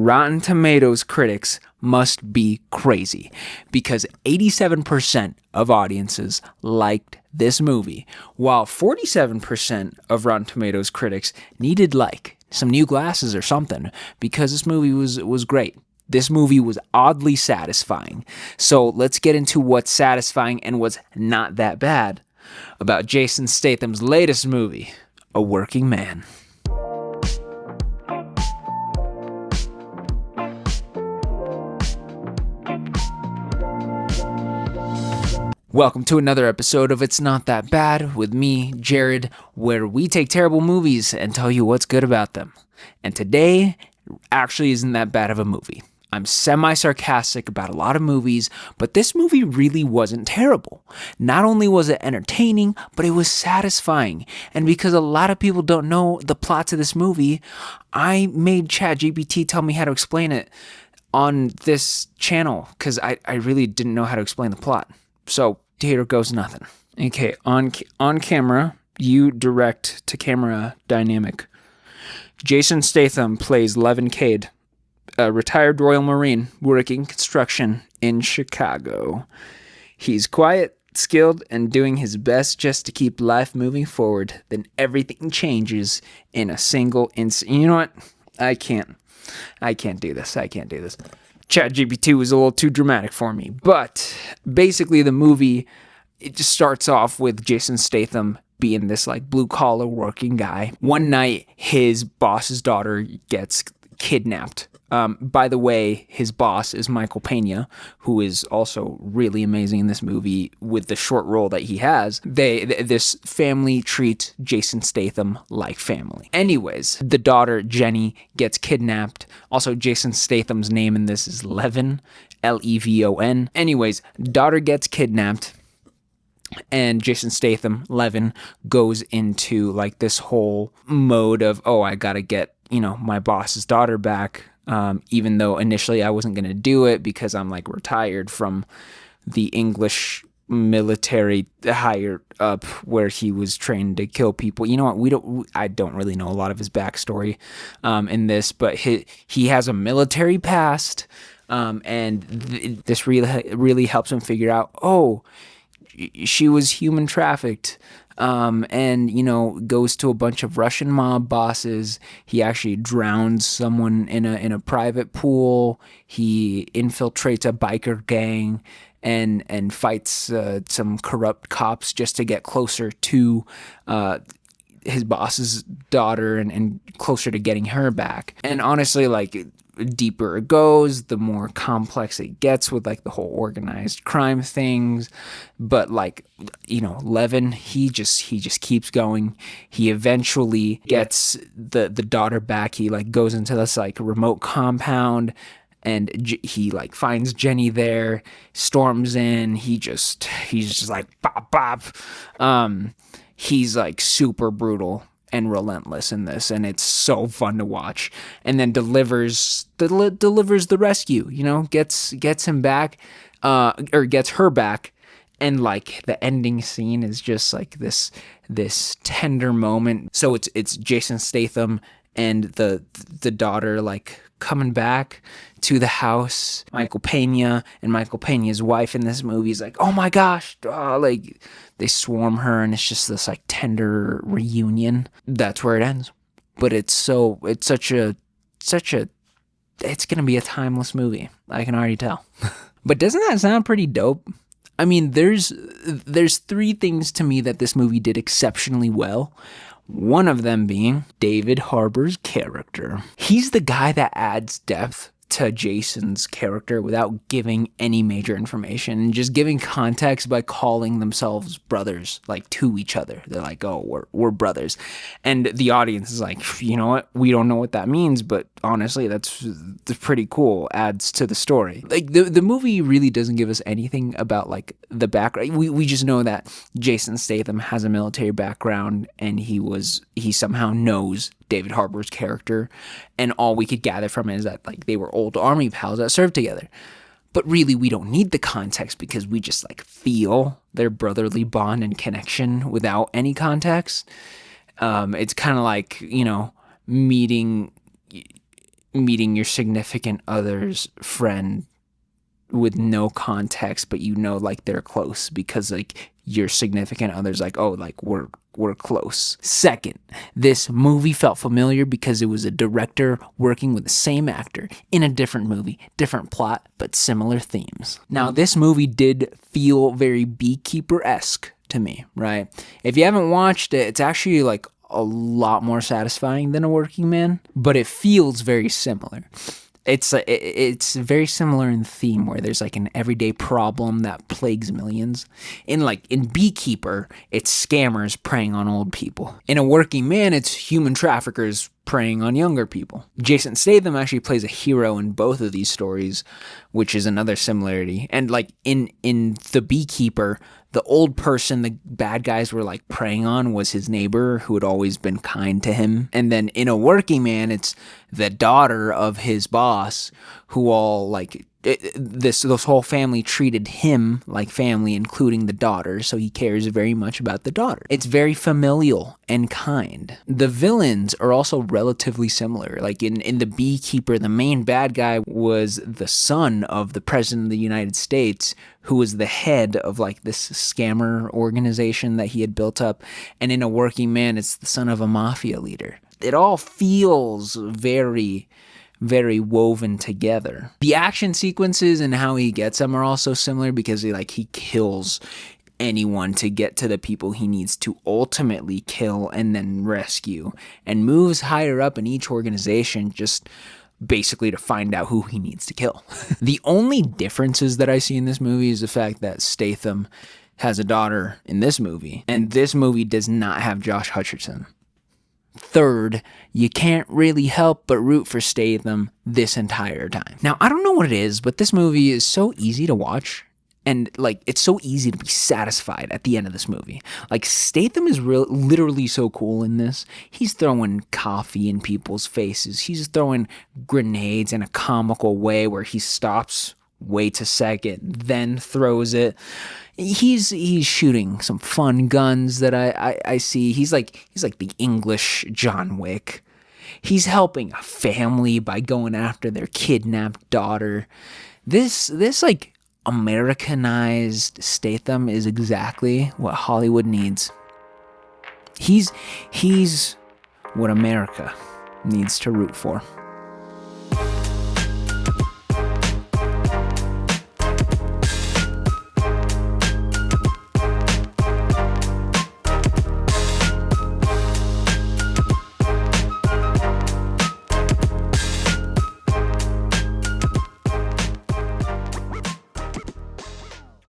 Rotten Tomatoes critics must be crazy because 87% of audiences liked this movie, while 47% of Rotten Tomatoes critics needed some new glasses or something because this movie was great. This movie was oddly satisfying. So let's get into what's satisfying and what's not that bad about Jason Statham's latest movie, A Working Man. Welcome to another episode of It's Not That Bad with me, Jared, where we take terrible movies and tell you what's good about them. And today actually isn't that bad of a movie. I'm semi-sarcastic about a lot of movies, but this movie really wasn't terrible. Not only was it entertaining, but it was satisfying. And because a lot of people don't know the plot to this movie, I made ChatGPT tell me how to explain it on this channel because I really didn't know how to explain the plot. So here goes nothing. Okay, on camera, you direct to camera dynamic. Jason Statham plays Levin Cade, a retired Royal Marine working construction in Chicago. He's quiet, skilled, and doing his best just to keep life moving forward. Then everything changes in a single instant. You know what? I can't do this. ChatGPT was a little too dramatic for me. But basically the movie, it just starts off with Jason Statham being this blue-collar working guy. One night, his boss's daughter gets kidnapped. By the way, his boss is Michael Pena, who is also really amazing in this movie with the short role that he has. This family treats Jason Statham like family. Anyways, the daughter, Jenny, gets kidnapped. Also, Jason Statham's name in this is Levin, Levon. Anyways, daughter gets kidnapped. And Jason Statham, Levin, goes into this whole mode of, I gotta get, my boss's daughter back. Even though initially I wasn't going to do it because I'm retired from the English military higher up where he was trained to kill people. You know what? I don't really know a lot of his backstory in this, but he has a military past, and this really helps him figure out, she was human trafficked. And goes to a bunch of Russian mob bosses. He actually drowns someone in a private pool. He infiltrates a biker gang and fights some corrupt cops just to get closer to his boss's daughter and closer to getting her back. And honestly, deeper it goes, the more complex it gets with the whole organized crime things. But Levin, he just keeps going. He eventually gets the daughter back. He goes into this remote compound and he finds Jenny there, storms in. He's just bop bop. He's super brutal and relentless in this, and it's so fun to watch. And then delivers the rescue, gets him back, or gets her back. And the ending scene is just this tender moment. So it's Jason Statham and the daughter coming back to the house. Michael Pena and Michael Pena's wife in this movie is oh my gosh, they swarm her, and it's just this tender reunion. That's where it ends. But it's gonna be a timeless movie. I can already tell. But doesn't that sound pretty dope? I mean, there's three things to me that this movie did exceptionally well. One of them being David Harbour's character. He's the guy that adds depth to Jason's character without giving any major information and just giving context by calling themselves brothers to each other. They're we're brothers. And the audience is you know what? We don't know what that means, but honestly, that's pretty cool. Adds to the story. The movie really doesn't give us anything about the background. We just know that Jason Statham has a military background and he somehow knows David Harbour's character, and all we could gather from it is that they were old army pals that served together. But really, we don't need the context because we just feel their brotherly bond and connection without any context. It's kind of meeting meeting your significant other's friend with no context, but you know, like, they're close because, like, your significant other's like, oh, like, we're close. Second, this movie felt familiar because it was a director working with the same actor in a different movie, different plot, but similar themes. Now, this movie did feel very Beekeeper-esque to me, right? If you haven't watched it, it's actually, like, a lot more satisfying than A Working Man, but it feels very similar. It's very similar in theme, where there's like an everyday problem that plagues millions. In Beekeeper, it's scammers preying on old people. In A Working Man, it's human traffickers preying on younger people. Jason Statham actually plays a hero in both of these stories, which is another similarity. And like in The Beekeeper, the old person the bad guys were like preying on was his neighbor who had always been kind to him. And then in A Working Man, it's the daughter of his boss who all like this whole family treated him like family, including the daughter, so he cares very much about the daughter. It's very familial and kind. The villains are also relatively similar. Like in The Beekeeper, the main bad guy was the son of the president of the United States, who was the head of like this scammer organization that he had built up. And in A Working Man, it's the son of a mafia leader. It all feels very woven together. The action sequences and how he gets them are also similar because he kills anyone to get to the people he needs to ultimately kill and then rescue, and moves higher up in each organization just basically to find out who he needs to kill. The only differences that I see in this movie is the fact that Statham has a daughter in this movie, and this movie does not have Josh Hutcherson. Third, you can't really help but root for Statham this entire time. Now, I don't know what it is, but this movie is so easy to watch, and like it's so easy to be satisfied at the end of this movie. Like, Statham is literally so cool in this. He's throwing coffee in people's faces. He's throwing grenades in a comical way where he stops, waits a second, then throws it. He's shooting some fun guns that I see. He's like the English John Wick. He's helping a family by going after their kidnapped daughter. This like Americanized Statham is exactly what Hollywood needs. He's what America needs to root for.